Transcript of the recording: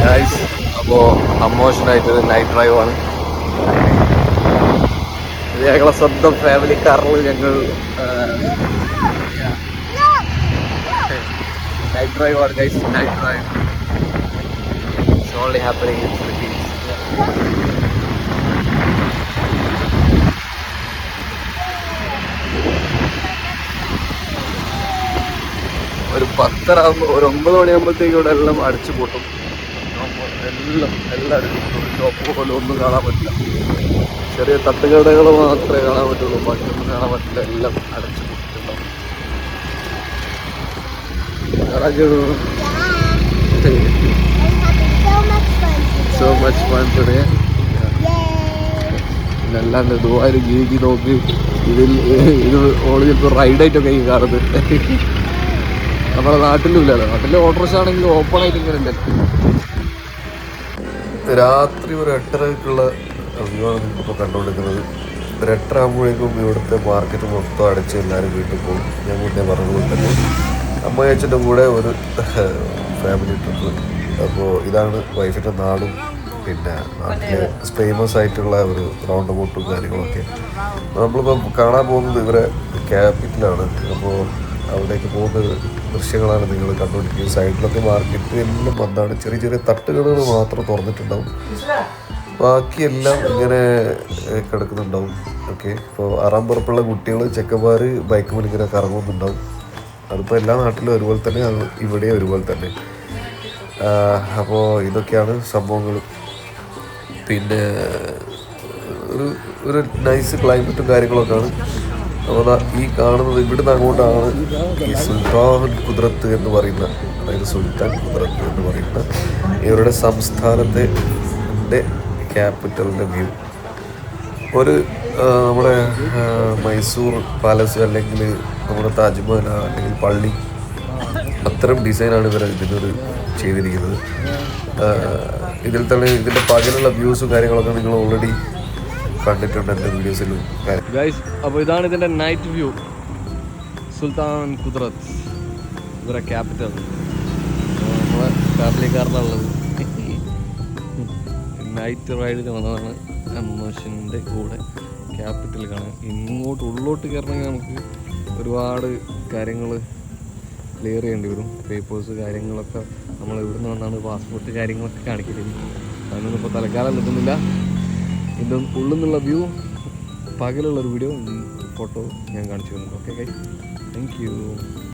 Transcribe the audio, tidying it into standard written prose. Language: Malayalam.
ഗൈസ്, അപ്പോൾ അമോഷനായിട്ടൊരു നൈറ്റ് ഡ്രൈവാണ്. ഇത് ഞങ്ങളെ സ്വന്തം ഫാമിലി കാറിൽ ഞങ്ങൾ നൈറ്റ് ഡ്രൈവാണ് guys. Night drive it's only happening in Philippines. ഒരു 10:30 ആകുമ്പോൾ, ഒരു 9 മണിയാകുമ്പോഴത്തേക്കും ഇവിടെ എല്ലാം അടിച്ചു പൂട്ടും. എല്ലാം അടിച്ചു പൂട്ടും. ഷോപ്പ് പോലും ഒന്നും കാണാൻ പറ്റില്ല. ചെറിയ തട്ടുകടകൾ മാത്രമേ കാണാൻ പറ്റുള്ളൂ, ബാക്കിയൊന്നും കാണാൻ പറ്റില്ല. എല്ലാം അടച്ചു പൂട്ടിട്ടുണ്ടാവും. So much fun today. അല്ലാണ്ട് ദുബായിൽ ജീവിക്ക് നോക്ക്. ഇത് ഓള് ചിലപ്പോൾ റൈഡായിട്ടൊക്കെ ഈ കാണുന്നത്. നമ്മുടെ നാട്ടിലും ഇല്ലല്ലോ. നാട്ടിലെ ഓട്ടോറിക്ഷ ആണെങ്കിൽ ഓപ്പൺ ആയിട്ട് ഇങ്ങനെ ഉണ്ട്. രാത്രി ഒരു 8:30-ക്കുള്ള വ്യൂ ആണ് നിങ്ങളിപ്പോൾ കണ്ടുകൊണ്ടിരിക്കുന്നത്. ഒരു 8:30 ആകുമ്പോഴേക്കും ഇവിടുത്തെ മാർക്കറ്റ് മൊത്തം അടച്ച് എല്ലാവരും വീട്ടിൽ പോകും. ഞാൻ മുന്നേ പറഞ്ഞതുപോലെ തന്നെ അമ്മയച്ഛൻ്റെ കൂടെ ഒരു ഫാമിലി ട്രിപ്പ്. അപ്പോൾ ഇതാണ് വൈഫിൻ്റെ നാടും പിന്നെ നാട്ടിലെ ഫേമസ് ആയിട്ടുള്ള ഒരു റൗണ്ട് ബോട്ടും കാര്യങ്ങളൊക്കെ. നമ്മളിപ്പോൾ കാണാൻ പോകുന്നത് ഇവരെ ക്യാപിറ്റലാണ്. അപ്പോൾ അവിടേക്ക് പോകുന്ന ദൃശ്യങ്ങളാണ് നിങ്ങൾ കണ്ടുകൊണ്ടിരിക്കുന്നത്. സൈഡിലൊക്കെ മാർക്കറ്റ് എല്ലാം വന്നാണ്. ചെറിയ ചെറിയ തട്ടുകടകൾ മാത്രം തുറന്നിട്ടുണ്ടാവും, ബാക്കിയെല്ലാം ഇങ്ങനെ കിടക്കുന്നുണ്ടാവും. ഓക്കെ, ഇപ്പോൾ അറാമ്പുറപ്പുള്ള കുട്ടികൾ ചെക്കന്മാർ ബൈക്ക് മേൽ ഇങ്ങനെ കറങ്ങുന്നുണ്ടാവും. അതിപ്പോൾ എല്ലാ നാട്ടിലും ഒരുപോലെ തന്നെ, അത് ഇവിടെ ഒരുപോലെ തന്നെ. അപ്പോൾ ഇതൊക്കെയാണ് സംഭവങ്ങൾ. പിന്നെ ഒരു നൈസ് ക്ലൈമറ്റും കാര്യങ്ങളൊക്കെയാണ്. അപ്പോൾ ഈ കാണുന്നത് ഇവിടുന്ന് അങ്ങോട്ടാണ് ഈ സുൽത്താൻ കുദ്രത്ത് എന്ന് പറയുന്ന, അതായത് സുൽത്താൻ കുദ്രത്ത് എന്ന് പറയുന്ന ഇവരുടെ സംസ്ഥാനത്തെ ക്യാപിറ്റലിൻ്റെ വ്യൂ. ഒരു നമ്മുടെ മൈസൂർ പാലസ് അല്ലെങ്കിൽ നമ്മുടെ താജ്മഹൽ അല്ലെങ്കിൽ പള്ളി, അത്തരം ഡിസൈനാണ് ഇവർ ഇതിനൊരു ചെയ്തിരിക്കുന്നത്. ഇതിൽ തന്നെ ഇതിൻ്റെ പകലുള്ള വ്യൂസും കാര്യങ്ങളൊക്കെ നിങ്ങൾ ഓൾറെഡി കണ്ടിട്ടുണ്ട് എൻ്റെ വീഡിയോസിലും. ഗൈസ്, അപ്പോൾ ഇതാണ് ഇതിൻ്റെ നൈറ്റ് വ്യൂ. സുൽത്താൻ കുദ്രത്ത് ഇവരെ ക്യാപിറ്റൽ. നമ്മളെ ഫാമിലി കാറിലുള്ളത് നൈറ്റ് റൈഡിന് വന്നതാണ്. അമ്മോഷൻ്റെ കൂടെ ക്യാപിറ്റൽ കാണാൻ. ഇങ്ങോട്ട് ഉള്ളോട്ട് കയറണമെങ്കിൽ നമുക്ക് ഒരുപാട് കാര്യങ്ങൾ ക്ലിയർ ചെയ്യേണ്ടി വരും. പേപ്പേഴ്സ് കാര്യങ്ങളൊക്കെ നമ്മൾ ഇവിടുന്ന് വന്നാണ് പാസ്പോർട്ട് കാര്യങ്ങളൊക്കെ കാണിക്കുന്നത്. അതിനൊന്നും ഇപ്പോൾ തൽക്കാലം നിൽക്കുന്നില്ല. ഇതിൻ്റെ ഉള്ളിൽ നിന്നുള്ള വ്യൂ, പകലുള്ളൊരു വീഡിയോ, ഫോട്ടോ ഞാൻ കാണിച്ചു തരുന്നു. Okay guys, thank you.